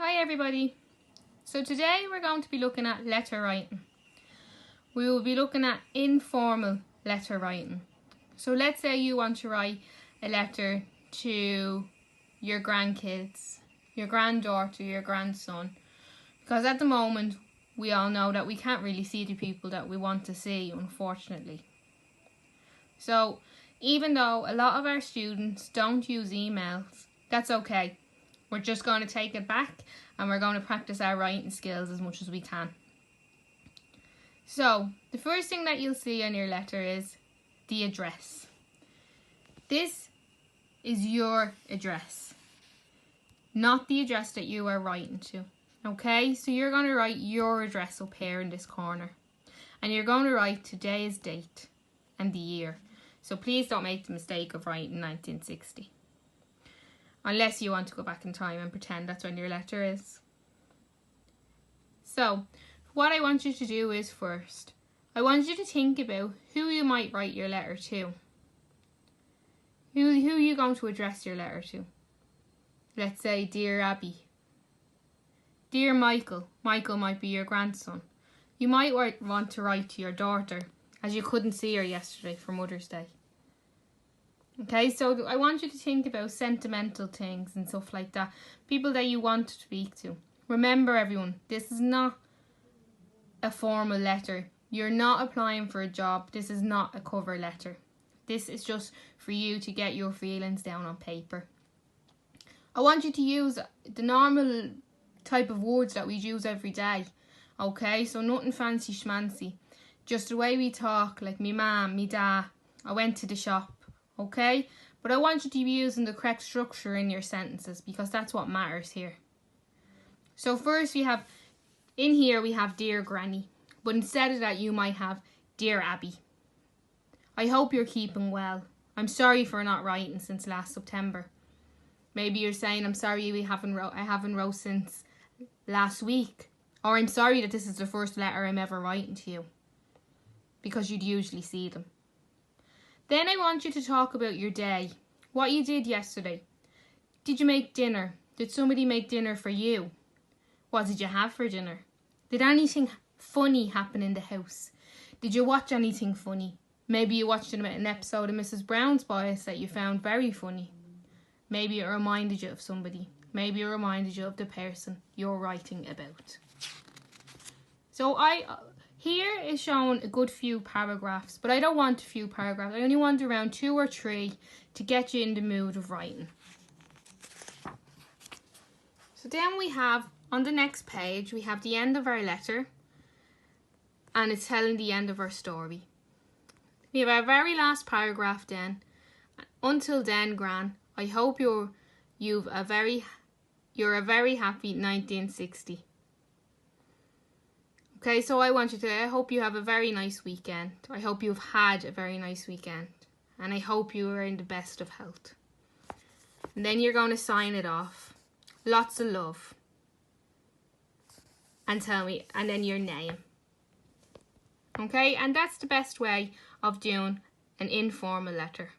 Hi everybody. So today we're going to be looking at letter writing. We will be looking at informal letter writing. So let's say you want to write a letter to your grandkids, your granddaughter, your grandson. Because at the moment we all know that we can't really see the people that we want to see, unfortunately. So even though a lot of our students don't use emails, that's okay. We're just going to take it back and we're going to practice our writing skills as much as we can. So, the first thing that you'll see on your letter is the address. This is your address, not the address that you are writing to. Okay, so you're going to write your address up here in this corner. And you're going to write today's date and the year. So please don't make the mistake of writing 1960. Unless you want to go back in time and pretend that's when your letter is. So, what I want you to do is first, I want you to think about who you might write your letter to. Who are you going to address your letter to? Let's say, Dear Abby. Dear Michael. Michael might be your grandson. You might want to write to your daughter, as you couldn't see her yesterday for Mother's Day. Okay, so I want you to think about sentimental things and stuff like that. People that you want to speak to. Remember everyone, this is not a formal letter. You're not applying for a job. This is not a cover letter. This is just for you to get your feelings down on paper. I want you to use the normal type of words that we use every day. Okay, so nothing fancy schmancy. Just the way we talk, like me mum, me dad, I went to the shop. Okay, but I want you to be using the correct structure in your sentences because that's what matters here. So first we have, in here we have Dear Granny, but instead of that you might have Dear Abby. I hope you're keeping well. I'm sorry for not writing since last September. Maybe you're saying I'm sorry I haven't wrote since last week. Or I'm sorry that this is the first letter I'm ever writing to you. Because you'd usually see them. Then I want you to talk about your day. What you did yesterday. Did you make dinner? Did somebody make dinner for you? What did you have for dinner? Did anything funny happen in the house? Did you watch anything funny? Maybe you watched an episode of Mrs. Brown's Boys that you found very funny. Maybe it reminded you of somebody. Maybe it reminded you of the person you're writing about. So here is shown a good few paragraphs, but I don't want a few paragraphs. I only want around 2 or 3 to get you in the mood of writing. So then we have, on the next page, we have the end of our letter, and it's telling the end of our story. We have our very last paragraph then. Until then, Gran, I hope you're a very happy 1960. Okay, so I hope you have a very nice weekend. I hope you've had a very nice weekend. And I hope you are in the best of health. And then you're going to sign it off. Lots of love. And then your name. Okay, and that's the best way of doing an informal letter.